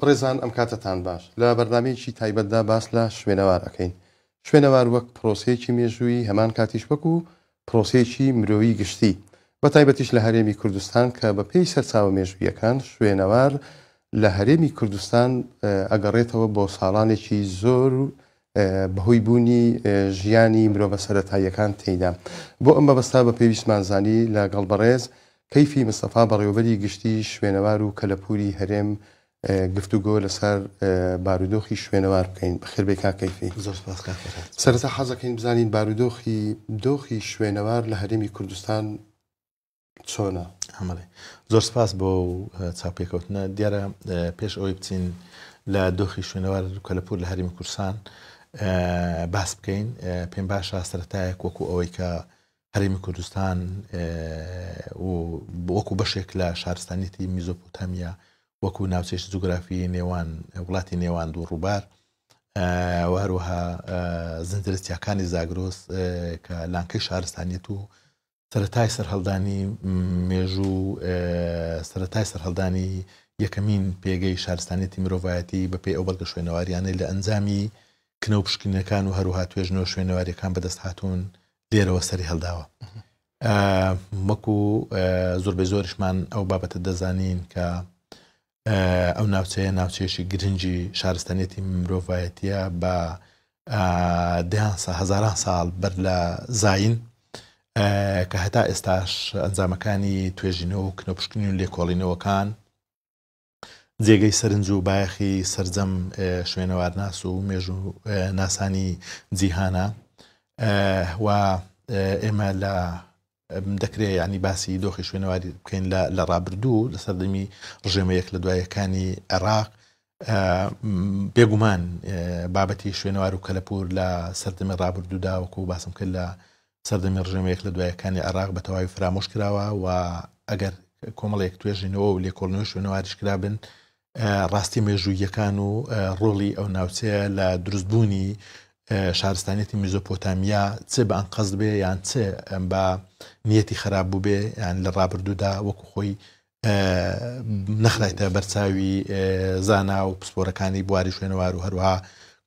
ڕێزان ئەم کاتتان باش لە بەرنامەیەکی تایبەتدا باس لە شوێنەوار ئەەکەین. شوێنەوار وەک پرۆسەیەکی مێژووی هەمان کاتیش وەکو پرۆسەیەکی مرۆیی گشتی بە تایبەتیش لە هەرێمی کوردستان کە بە پێی سەرچاوە مێژوویەکان شوێنەوار لە هەرێمی کوردستان ئەگەڕێتەوە بۆ ساڵانێکی زۆر بەهۆی بوونی ژیانی مرۆڤە سەرەتاییەکان تێیدا. بۆ ئەم بەبەستا بە پێویستمانزانی لەگەڵ بەڕێز کەیفی مستەفا بەڕێوەبەری گشتی شوێنەوار و کەلەپوری هەرێم گفتوگۆ لەسەر بارودۆخی شوێنەوار بکەین. بەخێربێ کا کەیفی. سەرەتا حەزەکەین بزانین بارودۆخی شوێنەوار لە هەرێمی کوردستان چۆنە؟ زۆر سپاس بۆ چاپێکەوتنە. دیارە پێش ئەوەی بچین لە دۆخی شوێنەوار کەلەپور لە هەرێمی کوردستان باس بکەین، پێم باشە سەرەتایەک وەکو ئەوەی کە هەرێمی کوردستان وەکو بەشێک لە شارستانیەتی میزۆپۆتامیا وەکو ناوچەی جوگرافی نێوان وڵاتی نێوان دوو ڕووبار و هەروەها زنجرەچیاکانی زاگرۆس کە لانکەی شارستانیەت و سەرەتای سەرهەڵدانی مێژوو سەرەتای سەرهەڵدانی یەکەمین پێگەی شارستانیەتی مرۆڤایەتی بەپێی ئەو بەڵگە شوێنەواریانەی لە ئەنجامی کنە و پشکنەکان و هەروها توێژنەوە شوێنەواریەکان بەدەست هاتوون لێرەوە سەری هەڵداوە. وەکو زۆربەی زۆریشمان ئەو بابەتە دەزانین کە ئەو ناوچەیە ناوچەیەکی گرنگی شارستانیەتی مرۆڤایەتیە بە هەزاران ساڵ بەر لە زاین کە هەتا ئێستاش ئەنجامەکانی توێژینەوە و کنەپشکنی و لێکۆڵینەوەکان جێگەی سەرنج و بایەخی سەرجەم شوێنەوارناس و مێژوو ناسانی جیهانە و ئێمە لە دەکرێت ینی باسی دۆخی شوێنەواری بکەین لە ڕابردوو لە سەردەمی ڕژێمەیەک لە دوایەکانی عێراق. بێگومان بابەتی شوێنەوار و کەلەپور لە سەردەمی ڕابردوودا وەکو باسم کرد لە سەردەمی ڕژێمەیەک لە دوایەکانی عێراق بە تەواوی فرامۆش کراوە و ئەگەر کۆمەڵێک توێژینەوە و لێکۆڵینەوەی شوێنەواریش کرابن ڕاستی مێژوویەکان و ڕۆڵی ئەو ناوچەیە لە دروستبوونی شارستانیەتی میزۆپۆتامیا چ بە ئەنقەزد بێ یان چ بە نیەتی خراپ بوو بێ یان لە ڕابردوودا وەکو خۆی نەخرایتە بەرچاوی زانا و پسپۆرەکانی بواری شوێنەوار و هەروەها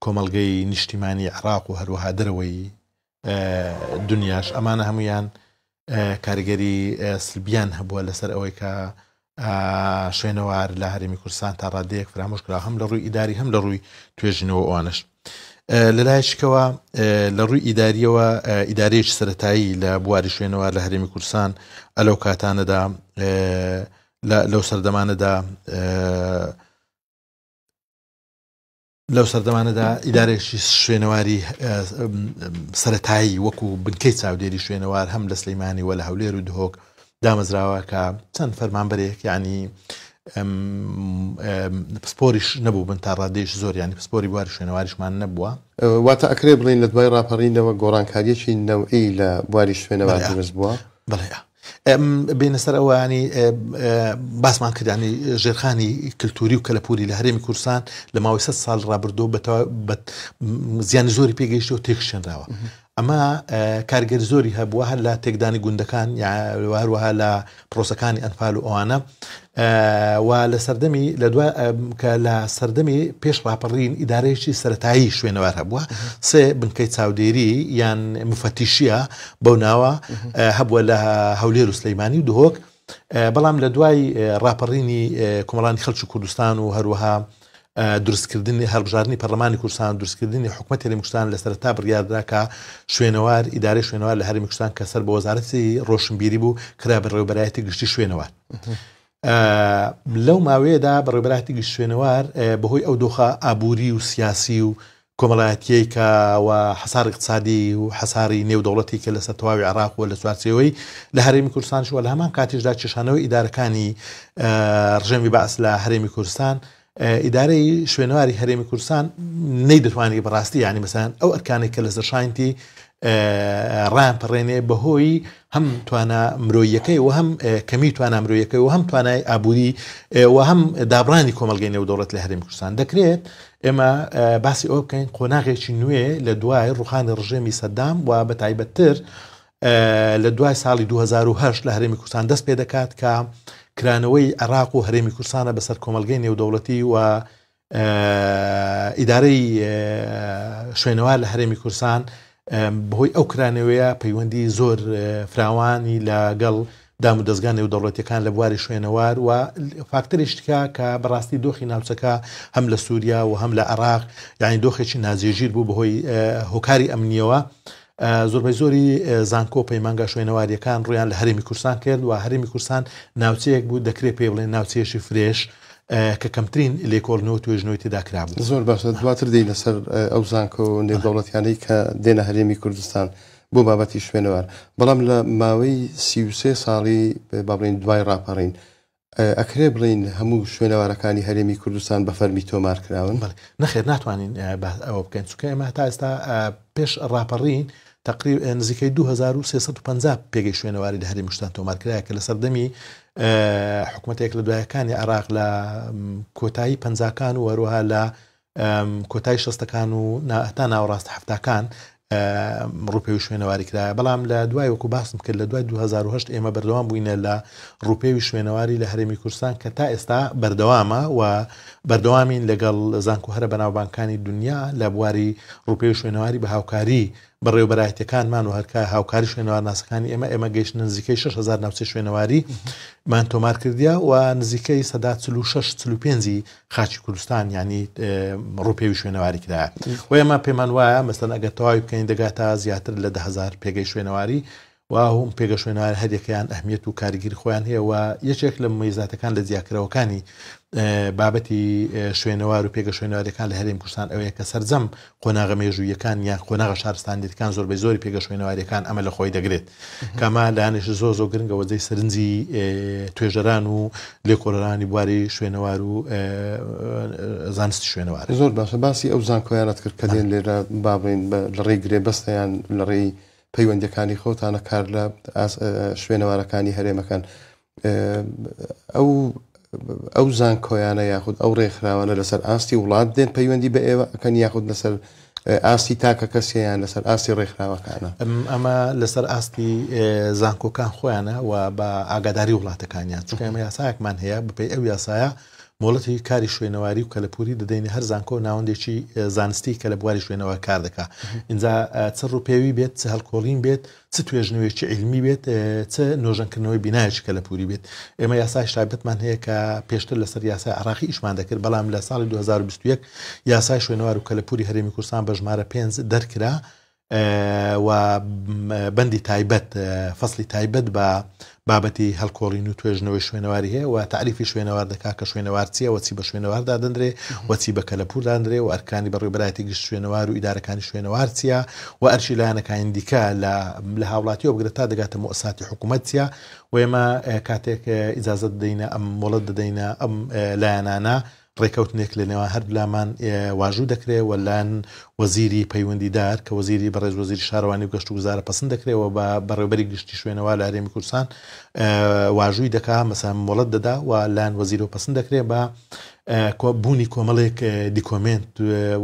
کۆمەڵگەی نیشتیمانی عێراق و هەروەها دەرەوەی دنیاش ئەمانە هەمویان کاریگەری سلبیان هەبووە لەسەر ئەوەی کە شوێنەوار لە هەرێمی کوردستان تا ڕادەیەک فرامۆش کرا، هەم لە ڕووی ئیداری هەم لە ڕووی توێژینەوە ئەوانش. لەلایەکەوە لە ڕووی ئیداریەوە ئیدارەیەکی سەرەتایی لە بواری شوێنەوار لە هەرێمی کوردستان ئەلەو کاتانەدا لەو سەردەمانەدا ئیدارێکی شوێنەواری سەرەتایی وەکو بنکەی چاودێری شوێنەوار هەم لە سلەیمانی وە لە هەولێر و دهۆک دامەزراوە کە چەند فەرمانبەرێک ینی پسپۆریش نەبوو بن تا ڕادێش زۆر ینی پسپۆری بواری شوێنەواریشمان نەبووە. واتە ئەکرێ بڵین لە دوای ڕاپەڕینەوە گۆڕانکاریەکی نەوعی لە بواری شوێنەوار دروست بووە. بەڵێ بینە سەر ئەوانی باسمان کردانی ژێرخانی کللتوری و کەلەپوری لە هەرێمی کوردستان لە ماوەی 100 ساڵ ڕابردوو بە زیانی زۆری پێگەیشتەوە و تێکشێنراوە. ئەمە کارگەری زۆری هەبووە هەر لە تێکدانی گوندەکان هەروەها لە پرۆسەکانی ئەنفال و ئەوانە و لە سەردەمی لە دوای کە لە سەردەمی پێش ڕاپەڕین ئیدارەیەکی سەرەتایی شوێنەوار هەبووە، سێ بنکەی چاودێری یان مفەتیشیە بەو ناوە هەبووە لە هەولێر و سلەیمانی و دهۆک. بەڵام لە دوای ڕاپەڕینی کۆمەڵانی خەڵکی کوردستان و هەروەها دروستکردنی هەڵبژاردننی پەرلەمانی کوردستان دروستکردنی حکومەتی هەرێمی کوردستان لە سەرەتا بڕیاردرا کە شوێنەوار ئیدارەی شوێنەوار لە هەرێمی کوردستان کە سەر بە وەزارەتی ڕۆشنبیری بوو کرا بەڕێوەبەرایەتی گشتی شوێنەوار. لەو ماوەیەدا بەڕێوەبەرایەتی گشتی شوێنەوار بەهۆی ئەو دۆخە ئابووری و سیاسی و کۆمەڵایەتیەی کە و حەسار اقتصادی و حەساری نێودەوڵەتی کە لەسەر تەواوی عێراق و لە چوارچێوەی لە هەرێمی کوردستانشوە لە هەمان کاتیشدا کێشانەوەی ئیدارەکانی ڕژێمی بەعس لە هەرێمی کوردستان ئیدارەی شوێنەواری هەرێمی کوردستان نەیدەتوانی بەڕاستی ینی مەسەڵەن ئەو ئەرکانێک کە لە سەرشاینتی ڕایان پەڕێنێ بەهۆی هەم توانە مرۆییەکەی و هەم کەمی توانە مرۆییەکەی و هەم توانای ئابووری و هەم دابڕانی کۆمەلگەی نێودەوڵەت لە هەرێمی کوردستان. دەکرێت ئێمە باسی ئەوە بکەین قۆناغێکی نوێ لە دوای ڕوخانی ڕژێمی سەدام و بە تایبەتتر لە دوای ساڵی 2008 لە هەرێمی کوردستان دەست پێ دەکات کە کرانەوەی عێراق و هەرێمی کوردستانە بەسەر کۆمەلگەی نێودەوڵەتی و ئیدارەی شوێنەوار لە هەرێمی کوردستان بەهۆی ئەو کرانەوەیە پەیوەندی زۆر فراوانی لەگەڵ دام و دەستگا نێودەوڵەتیەکان لە بواری شوێنەوار و فاکتەرێشتکە کە بەڕاستی دۆخی ناوچەکە هەم لە سووریا و هەم لە عێراق یعنی دۆخێکی ناجێژیر بوو بەهۆی هۆکاری ئەمنیەوە زۆربەی زۆری زانکۆ پەیمانگە شوێنەواریەکان ڕویان لە هەرێمی کوردستان کرد و هەرێمی کوردستان ناوچەیەک بوو دەکرێت پێ بڵێن ناوچەیەشی فرێش کە کەمترین لێکۆڵنەوە توێژنەوەی تێدا کرابوو. زۆر باشە دواتر دێی لەسەر ئەو زانکۆ نێودەوڵەتیانەی کە دێنە هەرێمی کوردستان بۆ بابەتی شوێنەوار بەڵام لە ماوەی 33 ساڵی با بڵێن دوای ڕاپەڕین ئەکرێ بڵین هەموو شوێنەوارەکانی هەرێمی کوردستان بە فەرمی تۆمار کراون؟ نەخێر ناتوانین ئەوە بکەین چونکە ئێمە تا ئێستا پێش ڕاپەڕین تقریبا نزیکەی 2350 پێگەی شوێنەواری لە هەرێمی کوردستان تۆمارکرایە کە لە سەردەمی حکوومەتێک لە دوایەکانی عێراق لە کۆتایی پەنجاکان و هەروەها لە کۆتایی شەستەکان و تا ناوەڕاست هەفتاکان ڕوپێوی شوێنەواری کرایە بەڵام لە دوای وەکو باسم کرد لە دوای 2008 ئێمە بەردەوام بووینە لە ڕوپێوی شوێنەواری لە هەرێمی کوردستان کە تا ئێستا بەردەوامە و بەردەوامین لەگەڵ زانکۆ هەرە بەناوبانکانی دنیا لە بواری ڕوپێوی شوێنەواری بە هاوکاری بەڕێوەبەرایەتەکانمان و هەرکە هاوکاری شوێنەوار ناسەکانی ئێمە گەیشتن نزیکەی 6000 ناوچەی شوێنەواری مان تۆمار کردیا و نزیکەی 46-45 خاچی کوردستان ینی ڕوپێوی شوێنەواری کرایە و ئێمە پێمان وایە مەسەڵەن ئەگەر تەواوی بکەین دەگاتە زیاتر لە 10000 پێگەی شوێنەواری و هەم پێگە شوێنەوار هەرێکیان ئەهمیەت و کاریگیری خۆیان هەیە و یەکێک لە مەیزاتەکان لە جیاکرەوەکانی بابەتی شوێنەوار و پێگە شوێنەوارەکان لە هەرێمی کوردستان ئەوەیە کە سەرجەم قۆناغە مێژوویەکان یان قۆناغە شارستانیەکان زۆربەی زۆری پێگە شوێنەواریەکان ئەمە لە خۆی دەگرێت کەما لایەنش زۆر گرنگە وەزەی سەرنجی توێژەران و لێکۆڵەرانی بواری شوێنەوار و زانستی شوێنەوار. زۆر باشە باسی ئەو زانکۆیانت کرد کە دێن لێرە بابڵین لە ڕێی گرێبەستەیان لە ڕێی پەیوەندەکانی خۆتانە کار لە شوێنەوارەکانی هەرێمەکان ئەو زانکۆیانە یاخود ئەو ڕێکخراوانە لەسەر ئاستی وڵات دێن پەیوەندی بە ئێوە ئەکەن یاخود لەسەر ئاستی تاکە کەسیان لەسەر ئاستی ڕێکخراوەکانە؟ ئەمە لەسەر ئاستی زانکۆکان خۆیانە و بە ئاگاداری وڵاتەکانیان چونکە ئێمە یاسایەکمان هەیە بەپێی ئەو یاسایە مۆڵەتی کاری شوێنەواری و کەلەپوری دەدەینە هەر زانکۆ ناوەندێکی زانستی کە لە بواری شوێنەوە کار دەکات اینجا چ ڕوپێوی بێت چ هەڵکۆڵین بێت چ توێژنەوەیکی عیلمی بێت چ نۆژەنکردنەوەی بینایەکی کەلەپوری بێت ئێمە یاسای شتابەتمان هەیە کە پێشتر لەسەر یاسای عێراقی ئیشمان دەکرد بەڵام لە ساڵی 2021 یاسای شوێنەوار و کەلەپوری هەرێمی کوردستان بە ژمارە 5 دەرکرا و بەندی تایبەت فەسلی تایبەت بە بابەتی هەڵکۆڵین و توێژنەوەی شوێنەواری هەیە و تعریفی شوێنەوار دەکات کە شوێنەوار چییە وەچی بە شوێنەواردا دەندرێ وەچی بە کەلەپور دادرێ و ئەرکانی بەڕێوەبەرایەتی گشت شوێنەوار و ئیدارەکانی شوێنەوار چییە و ئەرشی لایەنەکانی دیکە لە هاوڵاتیەوە بگرێت تا دەگاتە مؤسساتی حکوومەت چییە و ئێمە کاتێک ئیجازەت دەدەینە ئەم مۆڵەت دەدەینە ئەم لایەنانە ڕێکەوتنێک لە نێوان هەر لامان واژوو دەکرێت وەلایەن وەزیری پەیوەندیدار کە وەزیری بەڕێز وەزیری شارەوانی و گەشت و گوزارە پەسەند دەکرێتەوە بە بەڕێوەبەری گشتی شوێنەوار لە هەرێمی کوردستان واژووی دەکات مەسەڵەن مۆڵەت دەدا و لایەن وەزیرەوە پەسەند دەکرێت بە بوونی کۆمەڵێک دیکۆمنت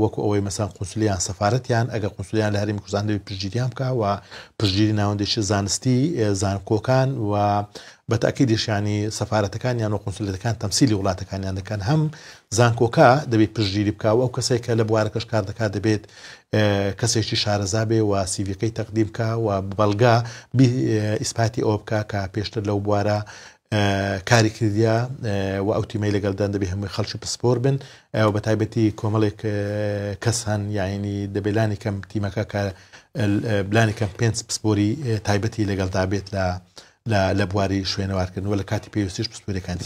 وەکو ئەوەی مەسەڵەن قونسولیان سەفارەتیان ئەگە قونسولیان لە هەرێمی کوردستان دەبێت پشتگیریان بکات و پشتگیری ناوەندێکی زانستی زانکۆکان و بەتاکیدیشانی سەفارەتەکان یان و قونسولەتەکان تەمسیلی وڵاتەکانیان دەکەن هەم زانکۆکا دەبێت پشتگیری بکات و ئەو کەسێک کە لە بوارەکەش کار دەکات دەبێت کەسێکی شارەزا بێ و سیڤەکەی تەقدیم بکات و بەڵگا ئیسپاتی ئەوە بکات کە پێشتر لەو بوارە کاری کردیا و ئەو تیمەی لەگەڵدان دەبێت هەمووی خەڵکی پسپۆر بن و بە تایبەتی کۆمەڵێک کەس هەن یعنی دەبێلانی کەم تیمەکە کە بلانی کەم 5 پسپۆری تایبەتی لەگەڵدا بێت لە بواری شوێنەوارکردنەوە لە کاتی پێویستیش پسپۆریەکانی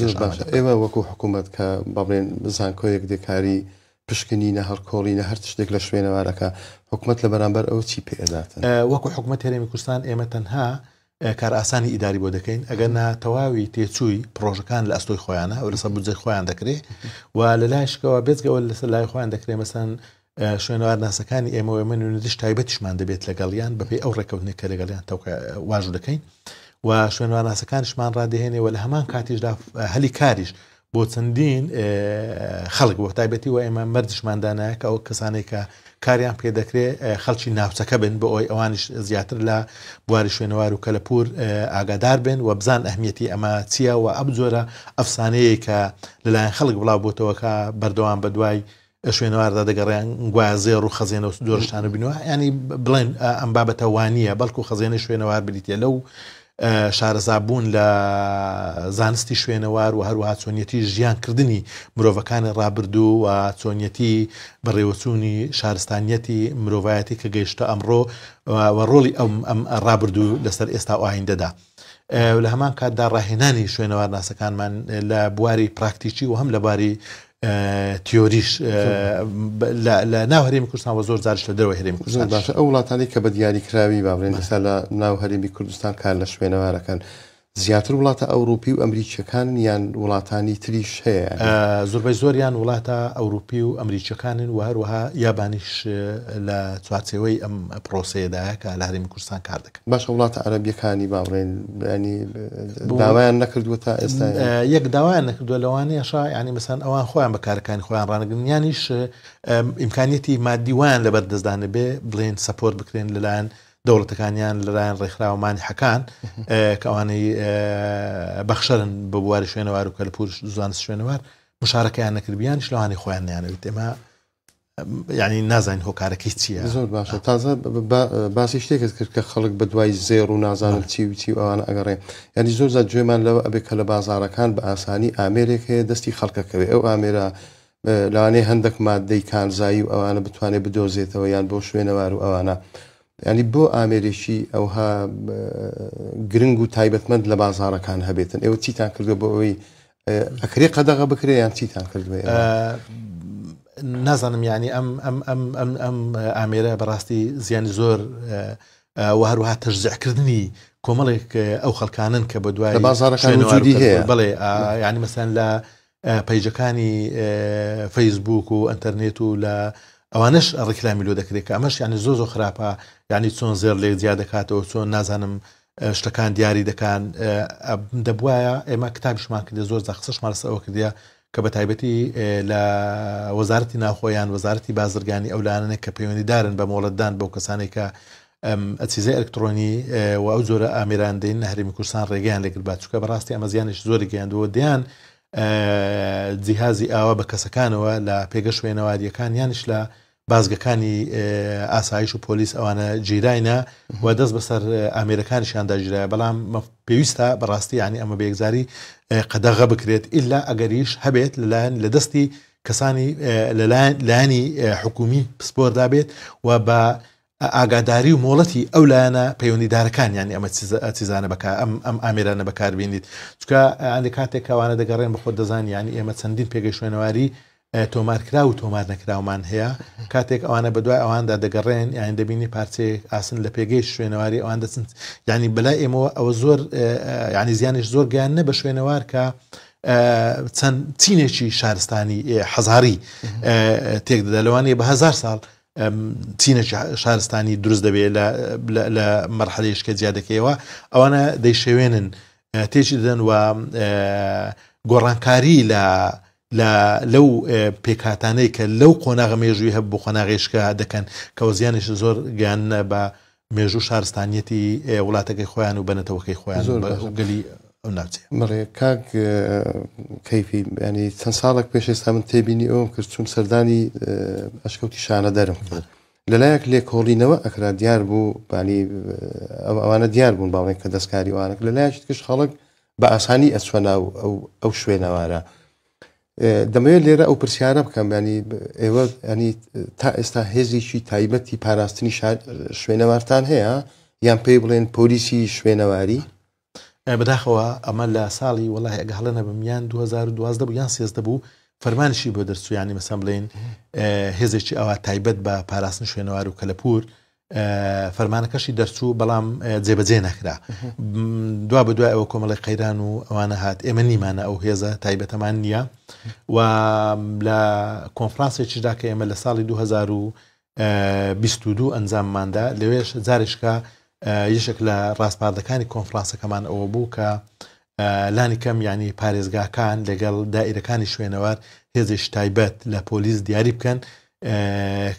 ئێوە وەکو حکوومەت کە بابڵێن زانکۆیەک دێکاری پشکنینە هەڵکۆڵینە هەر شتێک لە شوێنەوارەکە حکوومەت لە بەرامبەر ئەو چی پێداتن؟ وەکو حکوومەت هەرێمی کوردستان ئێمە تەنها کار ئاسانی ئیداری بۆ دەکەین ئەگەر تەواوی تێچووی پرۆژەکان لە ئەستۆی خۆیانە ئەو لەسەر بودجەی خۆیان دەکرێت و لە لایشکەوە بێزگەوە لەسەر لای خۆیان دەکرێت مەسەن شوێنەوار ناسەکانی ئێمە من نوێنەریش تایبەتیشمان دەبێت لەگەڵیان بەپێی ئەو ڕێکەوتنێک کە لەگەڵیان واژوو دەکەین و شوێنەوار ناسەکانشمان ڕادێهێنێ و لە هەمان کاتیشدا هەلی کاریش بۆ چەندین خەڵک بۆ تایبەتی و ئێمە مەردشماندانە کە ئەو کەسانێک کە کاریان پێ دەکرێت خەڵکی ناوچەکە بن بۆ ئەوی ئەوانش زیاتر لە بواری شوێنەوار و کەلەپور ئاگادار بن و بزان ئەهمیەتی ئەمە چییە و ئەم جۆرە ئەفسانەیە کە لەلایەن خەڵک بڵاو بۆتەوە کە بەردەوام بە دوای شوێنەواردا دەگەڕیان گوایە زێڕ و خەزێنە و دۆڕشتان بینەوە ینی بڵێن ئەم بابەتە وانییە بەڵکو خەزێنە شوێنەوار بریتە لەو شارەزابوون لە زانستی شوێنەوار و هەروەها چۆنیەتی ژیانکردنی مرۆڤەکانی ڕابردوو و چۆنیەتی بەڕێوەچوونی شارستانیەتی مرۆڤایەتی کە گەیشتە ئەمڕۆ و ڕۆڵی ئەم ڕابردوو لەسەر ئێستا ئایندا لە هەمان کاتدا ڕاهێنانی شوێنەوار ناسەکانمان لە بواری پراکتیکی و هەم لە باری تیۆریش لە ناو هەرێمی کوردستان و زۆر جارش لە دەرەوەی هەرێمی کوردستان باشە ئەو وڵاتانی کە بە دیاریکراوی باڵێن ئێستا لە ناو هەرێمی کوردستان کار لە شوێنەوارەکان زیاتر وڵاتە ئەوروپی و ئەمریکیەکان یان وڵاتانی تریش هەیە زۆربەی زۆریان وڵاتە ئەوروپی و ئەمریکیەکانن و هەروەها یابانیش لە چوارچێوەی ئەم پرۆسەیەدایە کە لە هەرێمی کوردستان کار دەکەن باشە وڵاتە عەرەبیەکانی باڵێن ینی داوایان نەکردووە تا ئێستا یەک داوایان نەکردووە لەوانەیەش ینی مەسەن ئەوان خۆیان بەکارەکانی خۆیان ڕانەگرن یانیش ئیمکانیەتی مادی وایان لەبەر دەستدانە بێ بڵێن سەپۆرت بکرێن لەلایەن دەوڵەتەکانیان لەلایەن ڕێکخراوەمانی حەکان کە ئەوانەی بەخشەرن بە بواری شوێنەوار و کەلەپور زانست شوێنەوار مشارەکەیان نەکردبیانیش لەوانەی خۆیان نیانەوێت ئێمە یعنی نازانین هۆکارەکەی چییە زۆر باشە تازە باسی شتێکت کرد کە خەڵک بە دوای زێڕ و نازانم چی و چی و ئەوانە ئەگەڕێ ینی زۆر زیاد گوێمان لەوە ئەبێ کە لە بازاڕەکان بە ئاسانی ئامێرێک هەیە دەستی خەڵکەکەوێ ئەو ئامێرە لەوانەیە هەندێک مادەی کانزایی و ئەوانە بتوانێت بدۆزێتەوە یان بۆ شوێنەوار و ئەوانە ینی بۆ ئامێرێکی ئەوها گرنگ و تایبەتمەند لە بازاڕەکان هەبێتن ئێوە چیتان کردو بۆ ئەوەی ئەکرێ قەدەغە بکرێ یان چیتان کردوێ نازانم ینی ئەم ئامێرە بەڕاستی زیانی زۆر و هەروەها تەشجیعکردنی کۆمەڵێک ئەو خەڵکانن کە بە دوای بازاڕەکان وجودی هەیە بڵێ ینی مەسەن لە پەیجەکانی فەیسبوک و ئەنتەرنێت و لە ئەوانش ڕێکلامی لۆ دەکرێت کە ئەمەش ینی زۆر خراپە ینی چۆن زێر لێک زیاد دەکاتەوە چۆن نازانم شتەکان دیاری دەکان دەبواە ئێمە کتابیشمان کردێ زۆر قسەشمان لەسەر ئەوە کردە کە بە تایبەتی لە وەزارەتی ناوخۆیان وەزارەتی بازرگانی ئەولانە کە پەیوەندیدارن بە مۆڵەتدان بەو کەسانێک کە ئەچیزە ئەلکترۆنی و ئەو زۆرە ئامێران دێن لە هەرێمی کوردستان ڕێگەیان لێگر بات چووکە بەڕاستی ئەمە زیانش زۆری گەیاندەوە دیان جیهازی ئاوا بە کەسەکانەوە لە پێگە شوێنەواریەکان یانش لە بازگەکانی ئاسایش و پۆلیس ئەوانە جیرایە و دەست بەسەر ئامێرەکانیشیان داگیرایە بەڵام پێویستە بەڕاستی ینی ئەمە بەیەکزاری قەدەغە بکرێت ئللا ئەگەریش هەبێت لەلایەن لە دەستی کەسانی لایەنی حکومی پسپۆردا بێت و بە ئاگاداری و مۆڵەتی ئەو لایەنە پەیوەندیدارەکان ینی ئەمە چیزانە بەکار ئەم ئامێرانە بەکاربێنیت چکە ئەندی کاتێک کەوانە دەگەڕێن بەخۆ دەزان ینی ئێمە چەندین پێگەی شوێنەواری تۆمارکرا و تۆمار نەکراومان هەیە کاتێک ئەوانە بەدوای ئەواندا دەگەڕێن یان دەبینی پارچەیە ئاسن لە پێگەی شوێنەواری ئەوان دەچن ینی بەلای ئێمەوە ئەوە زۆر ینی زیانش زۆر گیان نە بە شوێنەوار کە چەند چینێکی شارستانی حەزاری تێکدەدا لەوانەیە بە 1000 ساڵ چینێکی شارستانی دروست دەبێت لە مەرحەلەیەشکە زیادەکەیەوە ئەوانە دەیشەوێنن تێکی دەدەن و گۆڕانکاری لەو پێکاتانەی کە لەو قۆناغە مێژووی هەب بۆ قۆناغێشکە دەکەن کەەوە زیانش زۆر گیان بە مێژوو شارستانیەتی وڵاتەکەی خۆیان و بەنەتەوەکەی خۆیان گەلی ئەو ناوچێ مەڕێ کاک کەیفی ینی چەند ساڵێک پێش ئێستا من تێبینی ئەوم کرد چون سەردانی ئەشکەوتی شانە دەرم لەلایەک لێکۆڵینەوە ئەکرا دیار بوو بانی ئەوانە دیار بوون باڵێن کە دەستکاری وانە لەلایەکی کەش خەڵک بە ئاسانی ئەچوە ناو ئەو شوێنەوارە دەمەوێت لێرە ئەو پرسیارە بکەم ینی ئێوە ینی تا ئێستا هێزێکی تایبەتی پاراستنی شوێنەوارتان هەیە یان پێی بڵێن پۆلیسی شوێنەواری بەداخەوە ئەمە لە ساڵی وڵای ئەگەهڵەنە بمیان 2012 بوو یان 13 بوو فەرمانشی بۆ دەرچوویانی مەسەن بڵێن هێزێکی ئەوە تایبەت بە پاراستن شوێنەوار و کەلەپور فەرمانەکەشی دەرچوو بەڵام جێبەجێ نەکرا دوا بە دوای ئەوە کۆمەڵی قەیران و ئەوانە هات ئێمە نیمانە ئەو هێزە تایبەتەمان نییە و لە کۆنفرانسێکیدا کە ئێمە لە ساڵی 2022 ئەنجامماندا لەوێش جارێشکە یەشێک لە ڕاستپاردەکانی کۆنفرانسەکەمان ئەوە بوو کە لانی کەم ینی پارێزگاکان لەگەڵ دائیرەکانی شوێنەوار هێزش تایبەت لە پۆلیس دیاری بکەن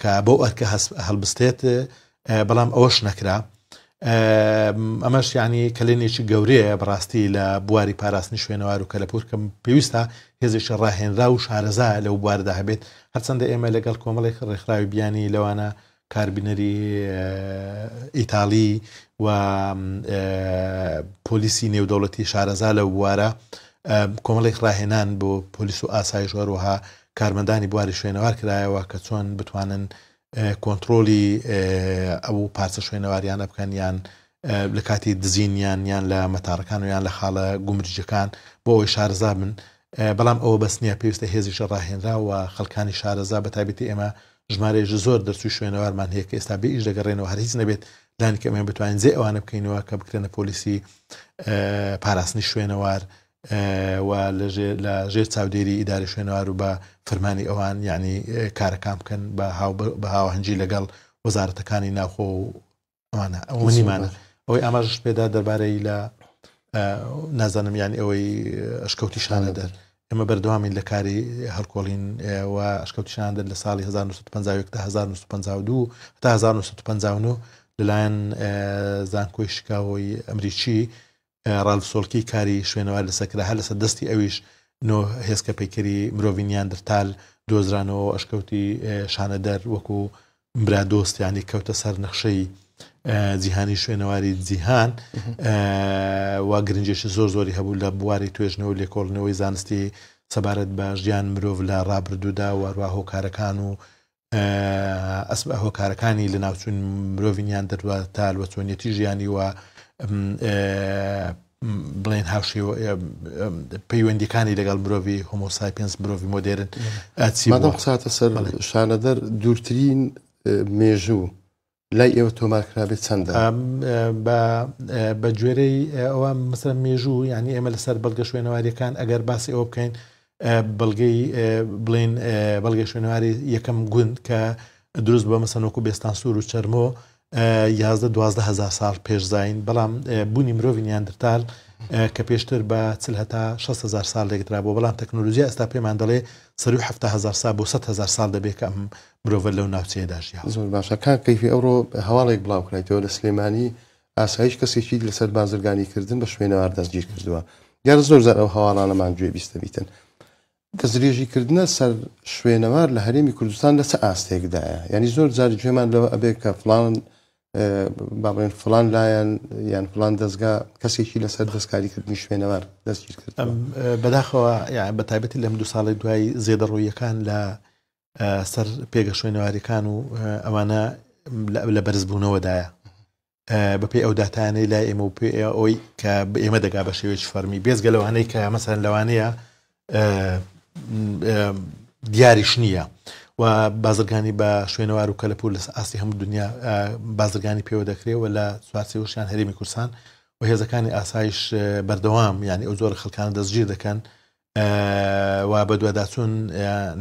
کە بۆ ئەرکە هەڵبستێت بەڵام ئەوەش نەکرا ئەمەش ینی کلێنێکی گەورەیە بەڕاستی لە بواری پاراستنی شوێنەوار و کەلەپور کەم پێویستە هێزێکی ڕاهێنرا و شارەزا لەو بواردا هەبێت هەرچەندە ئێمە لەگەڵ کۆمەڵێک ڕێکخراوی بیانی لەوانە کاربینەری ئیتالی و پۆلیسی نێودەوڵەتی شارەزا لە بوارە کۆمەڵێک ڕاهێنان بۆ پۆلیس و ئاسایش وەروەها کارمەندانی بواری شوێنەوار کرایەوە کە چۆن بتوانن کۆنتترۆلی ئەو پارچە شوێنەواریانە بکەن یان لە کاتی دزینیان یان لە مەتارەکان و یان لە خاڵە گومرجەکان بۆ ئەوەی شارەزا بن بەڵام ئەوە بەس نییە پێویستە هێزیشە ڕاهێنرا و خەڵکانی شارەزا بە تایبەتی ئێمە ژمارەیەژ زۆر دەرچوی شوێنەوارمان هەیە کە ئێستا بێ ئیش دەگەڕێنەوە هەر هیچ نەبێت لانی کە ئەمە بتوانین زێ ئەوانە بکەینەوە کە بکرێنە پۆلیسی پاراستنی شوێنەوار و لە ژێر چاودێری ئیداری شوێنەوار و بە فەرمانی ئەوان یعنی کارەکان بکەن بە هاوهەنگی لەگەڵ وەزارەتەکانی ناوخۆ و ئەوانە ئەوە نیمانە ئەوەی ئاماژش پێدا دەربارەی لە نازانم یانی ئەوەی ئەشکەوتی شانەدەر ئێمە بەردەوامین لە کاری هەڵکۆڵین و ئەشکەوتی شانەدەر لە ساڵی 1950 تا 1952 تا 1959 لەلایەن زانکۆی شیکاگۆی ئەمریکی ڕالف سۆڵکی کاری شوێنەوار لەسەرکرا هەر لەسەر دەستی ئەویش هێزکە پەیکەری مرۆڤ نیاندرتال دۆزرانەوە ئەشکەوتی شانەدەر وەکو برا دۆستیانی کەوتە سەر نەخشەی جیهانی شوێنەواری جیهان و گرنجێکی زۆر زۆری هەبوو لە بواری توێژنەوە و لێکۆڵنەوەی زانستی سەبارەت بە ژیان مرۆڤ لە ڕابردوودا و هەروە هۆکارەکان و هۆکارەکانی لە ناوچوون مرۆڤ نیاندرتال وە چۆنیەتی ژیانی و بڵێن هاوشێ پەیوەندیەکانی لەگەڵ مرۆڤی هۆمۆسایپینس مرۆڤی مۆدێرن مادەم قساتە سەر شانەدەر دوورترین مێژوو لای ئێوە تۆمارکرابێت چەندە بە گوێرەی ئەوە مەسەر مێژوو یعنی ئێمە لەسەر بەڵگە شوێنەواریەکان ئەگەر باسی ئەوە بکەین بەڵگەی بڵێن بەڵگە شوێنەواری یەکەم گوند کە دروست بە مەسەنۆکو بێستان سوور و چەرمۆ 11-12 هزار ساڵ پێشزین بەڵام بوونی مرۆڤی نیاندرتال کە پێشتر بە 40 هەتا 6,000 ساڵ لێکدرا بۆ بەڵام تەکنۆلۆژیا ئێستا پێمان دەڵێ سەر 70,000 ساڵ بۆ 100,000 ساڵ دەبێت کە ئەم مرۆڤ لەو ناوچەیەدا ژیا. زۆر باشە کان کەیفی ئەوڕۆ هەواڵێک بڵاوکرایتەوە لە سلێمانی ئاسایش کەسێکی لەسەر بازرگانیکردن بە شوێنەوار دەستگیر کردووە یان زۆر زار ئەو هەواڵانەمان گوێ بیستە بیتن دەستدرێژیکردنە سەر شوێنەوار لە هەرێمی کوردستان لە چه ئاستێکدایە یعنی زۆر جاری گوێمان لەوە ئەبێ کە فڵان بابڵێن فڵان لایەن یان فڵان دەستگا کەسێکی لەسەر دەستکاریکردنی شوێنەوار دەستگیر کرد بەداخەوە بە تایبەتی لەم 2 ساڵی دوای زێدەڕۆیەکان لە سەر پێگە شوێنەواریەکان و ئەوانە لە بەرزبوونەوەدایە بەپێی ئەو داتانەی لای ئێمە و پێ ئەوەی کە ئێمە دەگا بە شێوەیەکی فەرمی بێزگە لەوانەی کە مەسەن لەوانەیە دیاریش نییە و بازرگانی بە شوێنەوار و کەلەپور لە ئاستی هەموو دنیا بازرگانی پێوە دەکرێت و لە سوارچی وشیان هەرێمی کوردستان و هێزەکانی ئاسایش بەردەوام ینی ئەو زۆر خەڵکان دەستگیر دەکەن و بە دوواداچوون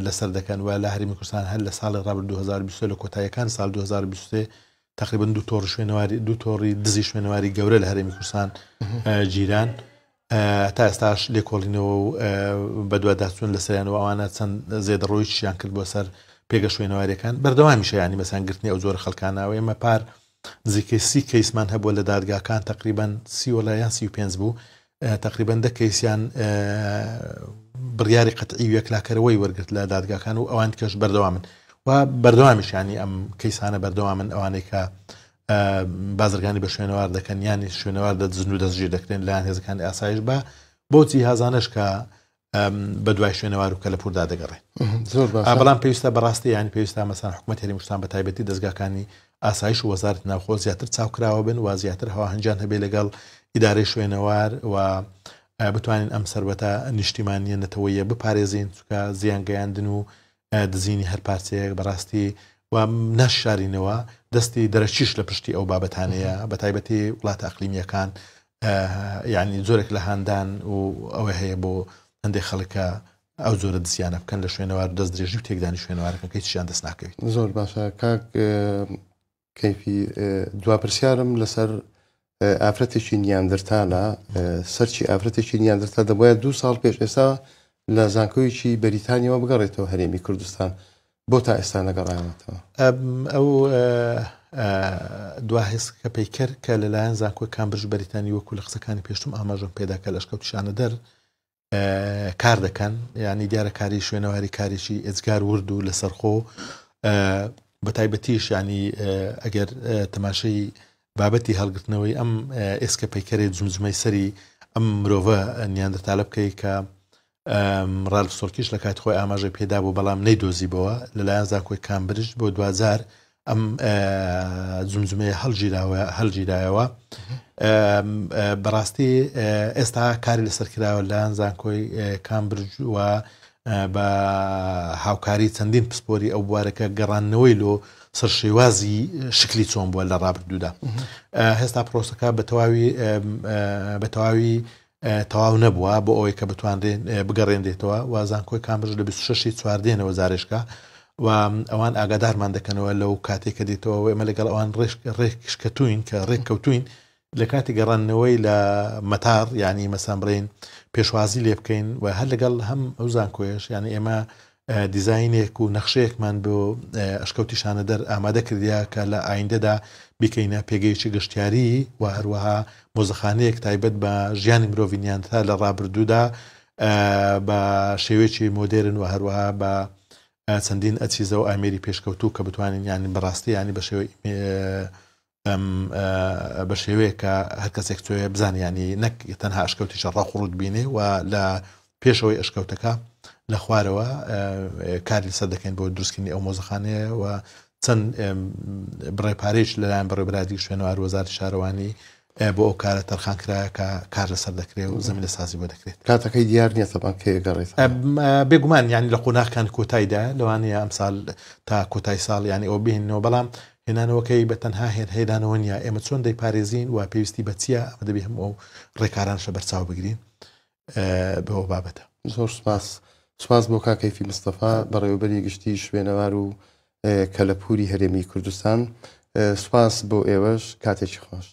لەسەر دەکەن و لە هەرێمی کوردستان هەر لە ساڵی ڕابرد 2023 لە کۆتاییەکان ساڵ 2023 تقریبا 2 تۆڕ شوێنەواری 2 تۆڕی دزی شوێنەواری گەورە لە هەرێمی کوردستان گیران تا ئێستاش لێکۆڵینەوە و بە دوواداچوون لەسەریانەوە ئەوانە چەند زێدەڕۆیشیان کرد بۆ سەر پێگە شوێنەواریەکان بەردەوامیشە ینی مەسەن گرتنی ئەو زۆر خەڵکانەوە ئێمە پار نزیکەی 30 کەیسمان هەبووە لە دادگاکان تقریبا 30 وەلایەن 35 بوو تقریبا 10 کەیسیان بڕیاری قەتعی وەکلاکەرەوەی وەرگرت لە دادگاکان و ئەوان کەش بەردەوامن و بەردەوامیش ینی ئەم کەیسانە بەردەوامن ئەوانەی کە بازرگانی بە شوێنەوار دەکەن ینی شوێنەوار دەجن و دەستگیر دەکرێن لایەن هێزەکانی ئاسایش بە بۆچی هازانش کە بە دوای شوێنەوار و کەلەپوردا دەگەڕێن بەڵام پێویستە بەڕاستی ینی پێویستە مەسان حکوومەت هەرێمی کوردستان بە تایبەتی دەستگاکانی ئاسایش و وەزارەتی ناوخۆ زیاتر چاوکراوە بن و زیاتر هەواهەنگیان هەبێ لەگەڵ ئیدارەی شوێنەوار و بتوانین ئەم سەربەتە نیشتیمانیە نەتەوەیە بپارێزین چونکە زیانگەیاندن و دزینی هەر پارچەیەک بەڕاستی و نەشارینەوە دەستی دەرەچیش لە پشتی ئەو بابەتانەیە بە تایبەتی وڵاتە ئەقلیمیەکان یعنی زۆرێک لە هاندان و ئەوە هەیە بۆ هەندێک خەڵکە ئەو زۆرە دزیانە بکەن لە شوێنەوار دەست درێژی و تێکدانی شوێنەوارەکە هیچیان دەست ناکەوێت زۆر باشە کاک کەیفی دوا پرسیارم لەسەر ئافرەتێکی نیاندرتانە سەرچی ئافرەتێکی نیاندرتا دەبایە 2 ساڵ پێش ئێستا لە زانکۆیەکی بەریتانیەوە بگەڕێتەوە هەرێمی کوردستان بۆ تا ئێستا نەگەڕایەوەتەوە ئەو دوا هێزکە پەیکەر کە لەلایەن زانکۆی کامبرج بەریتانی وەکو لە قسەکانی پێشتم ئاماژەم پێداکە لەشکەوتیشانە دەر کار دەکەن یعنی دیارە کاری شوێنەواری کارێکی ئێجگار ورد و لەسەرخۆ بە تایبەتیش ینی ئەگەر تەماشای بابەتی هەڵگرتنەوەی ئەم ئێسکە پەیکەرێ جمجمەی سەری ئەم مرۆڤە نیاندرتالە بکەی کە ڕالف سۆرکیش لە کات خۆی ئاماژەی پێدا بوو بەڵام نەیدۆزیبەوە لەلایەن زانکۆی کامبرج بۆ 2000 ئەم جمجمەیە هەڵگیرایەوە بەڕاستی ئێستا کاری لەسەرکراوە لەلایەن زانکۆی کامبرج و بە هاوکاری چەندین پسپۆری ئەو بوارەکە گەڕانەوەی لۆ سەرشێوازی شکلی چۆن بووە لە ڕابردوودا هێستا پرۆسەکە بە تەواوی تەواو نەبووە بۆ ئەوەی کە بتوانرێن بگەڕێندێتەوە و زانکۆی کامبرج لە 26 چواردێنەوە زارێشکە و ئەوان ئاگادارمان دەکەنەوە لەو کاتێککە دێتەوە ئێمە لەگەڵ ئەوان ڕێکشکەتوین کە ڕێککەوتوین لە کاتی گەڕانەوەی لە مەتار ینی مەسان بڕێن پێشوازی لێ بکەین و هەر لەگەڵ هەم ئەو زانکۆیش ینی ئێمە دیزاینێک و نەخشەیەکمان بۆ ئەشکەوتیشانە دەر ئامادە کردیا کە لە ئایندەدا بیکەینە پێگەیکی گەشتیاری و هەروەها مۆزەخانەیەک تایبەت بە ژیانی مرۆڤینیانتا لە ڕابردوودا بە شێوەیەکی مۆدێرن و هەروەها بە چەندین ئەچیزە و ئامێری پێشکەوتوو کە بتوانین ینی بەڕاستی ینی بە شێوەیە کە هەر کەسێک توێ بزانیانی نەک تەنها ئەشکەوتیشە ڕاخڕوت بینێ و لە پێشەوەی ئەشکەوتەکە لە خوارەوە کاری سەر دەکەین بۆ دروستکردنی ئەو مۆزەخانەیە و چەند بڕێپارێش لەلایەن بەڕێبەرادی شوێنەوار وەزارەتی شارەوانی بۆ ئەو کارە تەرخانکرایە کە کار لەسەر دەکرێت و زەمینە سازی بۆ دەکرێت کاتەکەی دیار نییە تەبان کێ گەڕێت بێگومان ینی لە قۆناغکان کۆتاییدا لەوانەیە ئەمساڵ تا کۆتای ساڵ ینی ئەو بهێنەوە بەڵام هێنانەوەکەی بە تەنها هێدانەوە نیە ئێمە چۆن دەیپارێزین و پێویستی بە چیە ئەمە دەبێت هەم ئەو ڕێکارانشە بەرچاو بگرین بەوە بابەتە زۆر سپاس بۆ کاکەیفی مستەفا بەڕێوەبەری گشتی شوێنەوار و کەلەپوری هەرێمی کوردستان سپاس بۆ ئێوەش کاتێکی خۆش